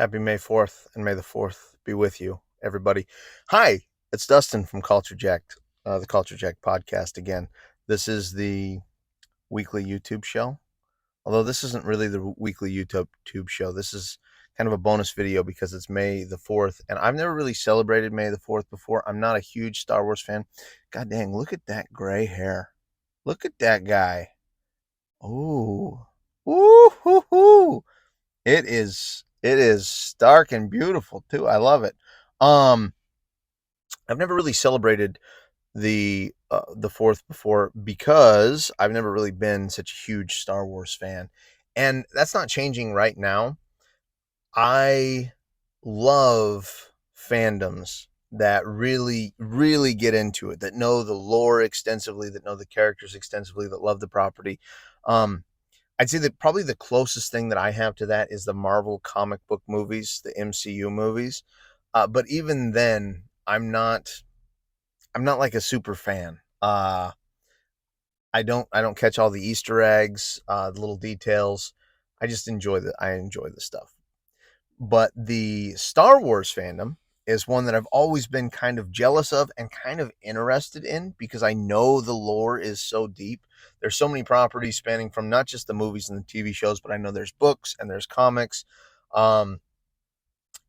Happy May 4th, and May the 4th be with you, everybody. Hi, it's Dustin from Culture Jack, the Culture Jack podcast again. This is the weekly YouTube show. Although this isn't really the weekly YouTube show. This is kind of a bonus video because it's May the 4th, and I've never really celebrated May the 4th before. I'm not a huge Star Wars fan. God dang, look at that gray hair. Look at that guy. Ooh. Ooh, hoo, hoo. It is stark and beautiful too. I love it. Um, I've never really celebrated the fourth before because I've never really been such a huge Star Wars fan, and that's not changing right now. I love fandoms that really get into it, that know the lore extensively, that know the characters extensively, that love the property. Um, I'd say that probably the closest thing that I have to that is the Marvel comic book movies, the MCU movies. But even then, I'm not like a super fan. I don't catch all the Easter eggs, the little details. I enjoy the stuff. But the Star Wars fandom is one that I've always been kind of jealous of and kind of interested in because I know the lore is so deep. There's so many properties spanning from not just the movies and the TV shows, but I know there's books and there's comics. Um,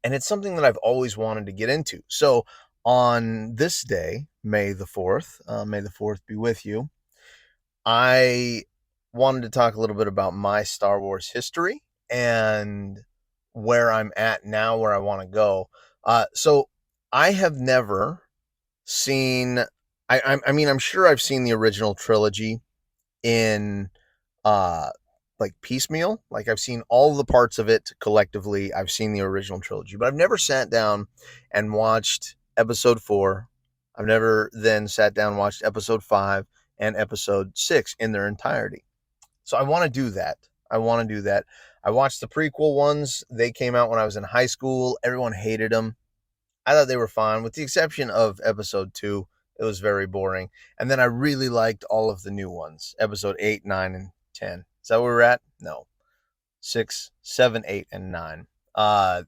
and it's something that I've always wanted to get into. So on this day, May the 4th be with you, I wanted to talk a little bit about my Star Wars history and where I'm at now, where I want to go. So I have never seen. I mean, I'm sure I've seen the original trilogy in uh like piecemeal. Like I've seen all the parts of it collectively. I've seen the original trilogy, but I've never sat down and watched episode 4. I've never then sat down and watched episode 5 and episode 6 in their entirety. So I want to do that. I want to do that. I watched the prequel ones. They came out when I was in high school. Everyone hated them. I thought they were fine, with the exception of episode 2. It was very boring. And then I really liked all of the new ones, episode 8, 9, and 10. Is that where we're at? No. 6, 7, 8, and 9. Uh,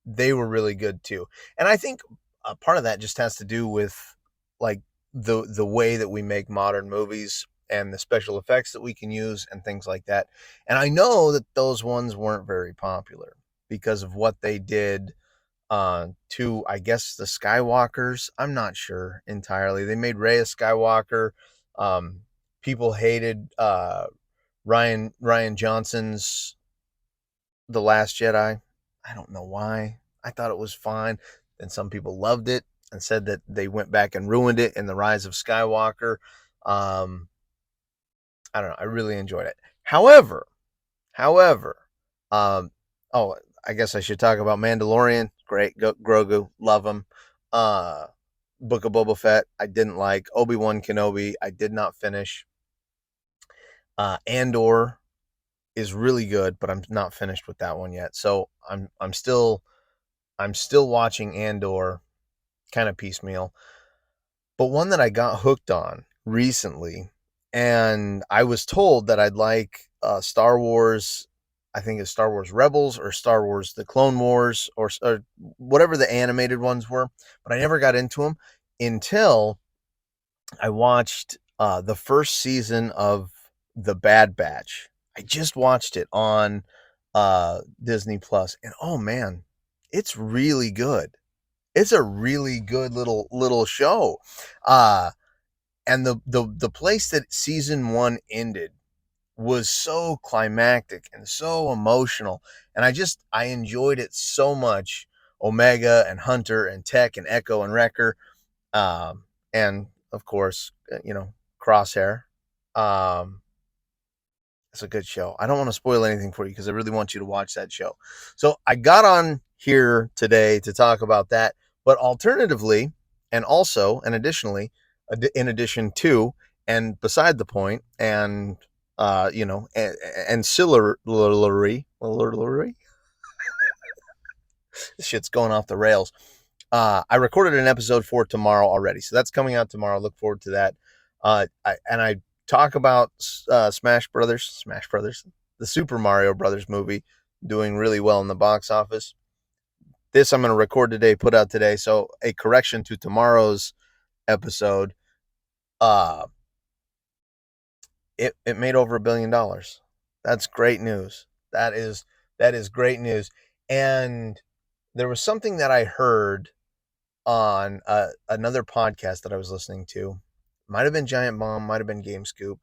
they were really good too. And I think a part of that just has to do with like the way that we make modern movies and the special effects that we can use and things like that. And I know that those ones weren't very popular because of what they did to, I guess, the Skywalkers. I'm not sure entirely. They made Rey a Skywalker. Um, People hated Ryan Johnson's The Last Jedi. I don't know why. I thought it was fine. Then some people loved it and said that they went back and ruined it in The Rise of Skywalker. Um, I don't know. I really enjoyed it. However, um, oh, I guess I should talk about Mandalorian. Great, Grogu, love him. Uh, Book of Boba Fett, I didn't like. Obi-Wan Kenobi, I did not finish. Andor is really good, but I'm not finished with that one yet. So I'm still watching Andor, kind of piecemeal. But one that I got hooked on recently, and I was told that I'd like Star Wars. I think it's Star Wars Rebels or Star Wars The Clone Wars or whatever the animated ones were, but I never got into them until I watched the first season of The Bad Batch. I just watched it on Disney Plus, and oh man, it's really good. It's a really good little show. Uh and the place that season 1 ended was so climactic and so emotional, and I enjoyed it so much. Omega and Hunter and Tech and Echo and Wrecker, and of course, Crosshair. Um, it's a good show. I don't want to spoil anything for you because I really want you to watch that show. So I got on here today to talk about that, but alternatively, and also, and additionally, in addition to, and beside the point, and ancillary, this shit's going off the rails. I recorded an episode for tomorrow already, so that's coming out tomorrow. Look forward to that. I talk about Smash Brothers, the Super Mario Brothers movie, doing really well in the box office. this I'm going to record today, put out today. So a correction to tomorrow's episode. Uh, it made over $1 billion. That's great news. That is great news. And there was something that I heard on another podcast that I was listening to. Might have been Giant Bomb, might have been Game Scoop,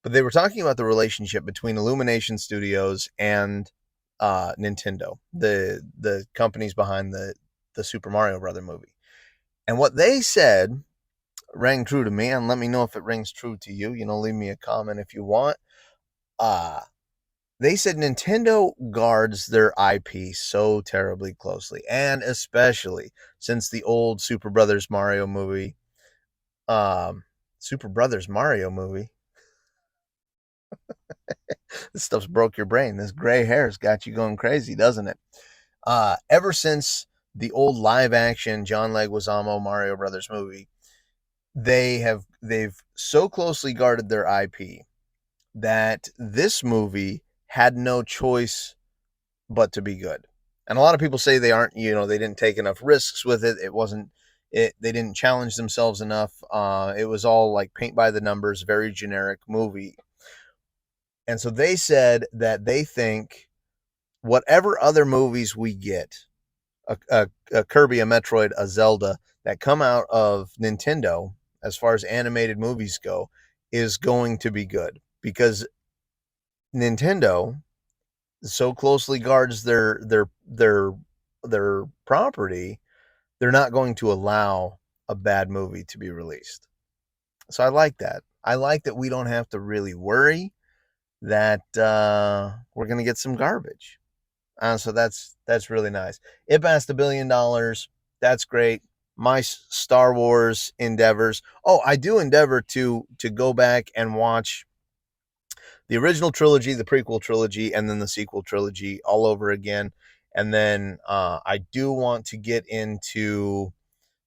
but they were talking about the relationship between Illumination Studios and Nintendo, the companies behind the Super Mario Brother movie. And what they said rang true to me, and let me know if it rings true to you. Leave me a comment if you want. Uh they said Nintendo guards their IP so terribly closely, and especially since the old Super Brothers Mario movie. Super Brothers Mario movie. This stuff's broke your brain. This gray hair's got you going crazy, doesn't it? Ever since the old live action John Leguizamo Mario Brothers movie, they've so closely guarded their IP that this movie had no choice but to be good. And a lot of people say they aren't, they didn't take enough risks with it. It wasn't they didn't challenge themselves enough. It was all like paint by the numbers, very generic movie. And so they said that they think whatever other movies we get, a Kirby, a Metroid, a Zelda that come out of Nintendo, as far as animated movies go, is going to be good because Nintendo so closely guards their property. They're not going to allow a bad movie to be released. So I like that. I like that we don't have to really worry that we're going to get some garbage. So that's really nice. It passed $1 billion. That's great. My Star Wars endeavors. Oh, I do endeavor to go back and watch the original trilogy, the prequel trilogy, and then the sequel trilogy all over again. And then I do want to get into,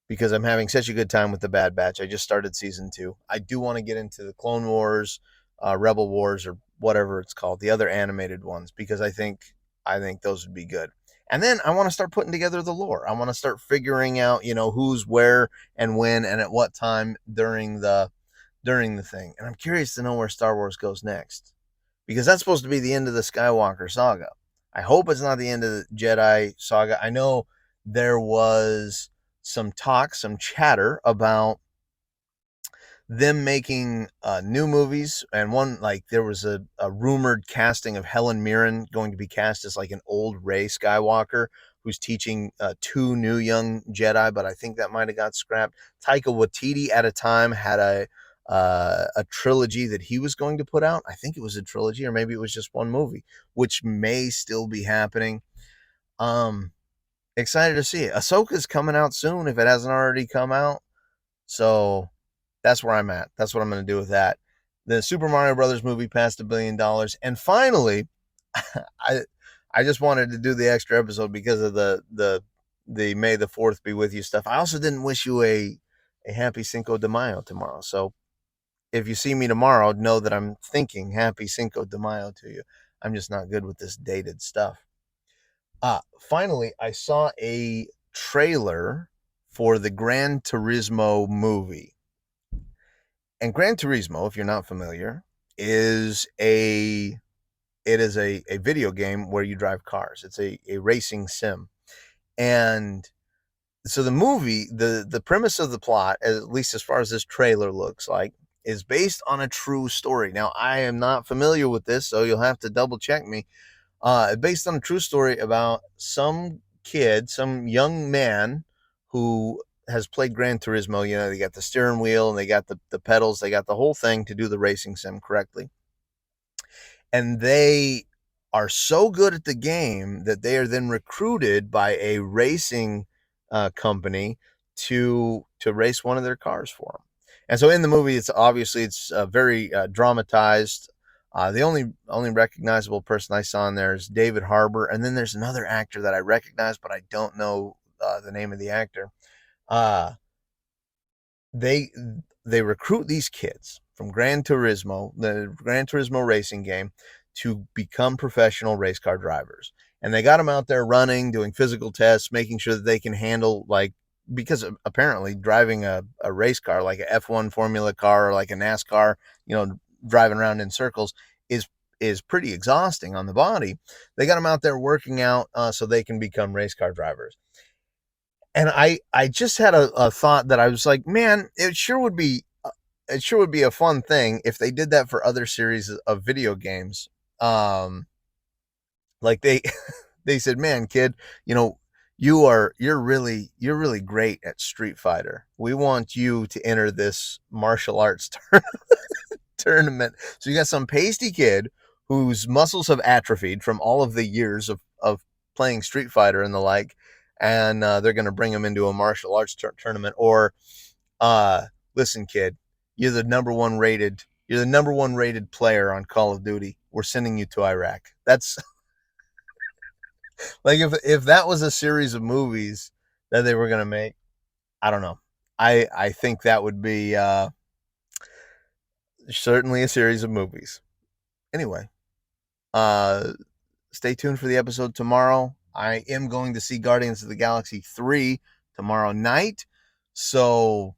because I'm having such a good time with the Bad Batch. I just started season 2. I do want to get into the Clone Wars, Rebel Wars, or whatever it's called, the other animated ones, because I think those would be good. And then I want to start putting together the lore. I want to start figuring out, who's where and when and at what time during the thing. And I'm curious to know where Star Wars goes next, because that's supposed to be the end of the Skywalker saga. I hope it's not the end of the Jedi saga. I know there was some talk, some chatter about them making new movies, and one, like, there was a rumored casting of Helen Mirren going to be cast as like an old Rey Skywalker who's teaching 2 new young Jedi, but I think that might have got scrapped. Taika Waititi at a time had a trilogy that he was going to put out. I think it was a trilogy, or maybe it was just one movie, which may still be happening. Excited to see it. Ahsoka's coming out soon if it hasn't already come out. So that's where I'm at. That's what I'm going to do with that. The Super Mario Brothers movie passed $1 billion, and finally, I just wanted to do the extra episode because of the May the 4th be with you stuff. I also didn't wish you a happy Cinco de Mayo tomorrow. So if you see me tomorrow, know that I'm thinking happy Cinco de Mayo to you. I'm just not good with this dated stuff. Finally, I saw a trailer for the Gran Turismo movie. And Gran Turismo, if you're not familiar, is a video game where you drive cars. It's a racing sim. And so the movie, the premise of the plot, at least as far as this trailer looks like, is based on a true story. Now, I am not familiar with this, so you'll have to double check me. Based on a true story about some kid, some young man who has played Gran Turismo. They got the steering wheel and they got the pedals, they got the whole thing to do the racing sim correctly. And they are so good at the game that they are then recruited by a racing company to race one of their cars for them. And so in the movie, it's very dramatized. The only recognizable person I saw in there is David Harbour, and then there's another actor that I recognize, but I don't know the name of the actor. Uh, they they recruit these kids from Gran Turismo, the Gran Turismo racing game, to become professional race car drivers. And they got them out there running, doing physical tests, making sure that they can handle, like, because apparently driving a race car, like a F1 Formula car or like a NASCAR, driving around in circles is pretty exhausting on the body. They got them out there working out so they can become race car drivers. And I just had a thought that I was like, man, it sure would be a fun thing if they did that for other series of video games. Um, like they said, man, kid, you're really great at Street Fighter. We want you to enter this martial arts tournament. So you got some pasty kid whose muscles have atrophied from all of the years of playing Street Fighter and the like, and they're going to bring him into a martial arts tournament. Or, listen, kid, you're the number one rated player on Call of Duty. We're sending you to Iraq. That's like if that was a series of movies that they were going to make, I don't know. I think that would be certainly a series of movies. Anyway, uh, stay tuned for the episode tomorrow. I am going to see Guardians of the Galaxy 3 tomorrow night. So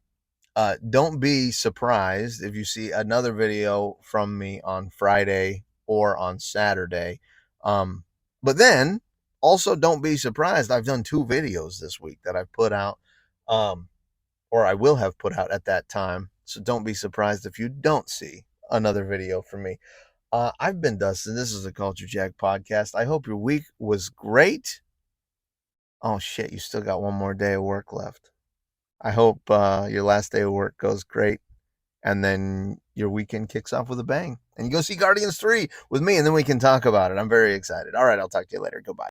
don't be surprised if you see another video from me on Friday or on Saturday. But then also don't be surprised. I've done 2 videos this week that I've put out, or I will have put out at that time. So don't be surprised if you don't see another video from me. I've been Dustin. This is the Culture Jack podcast. I hope your week was great. Oh, shit. You still got one more day of work left. I hope your last day of work goes great. And then your weekend kicks off with a bang. And you go see Guardians 3 with me, and then we can talk about it. I'm very excited. All right. I'll talk to you later. Goodbye.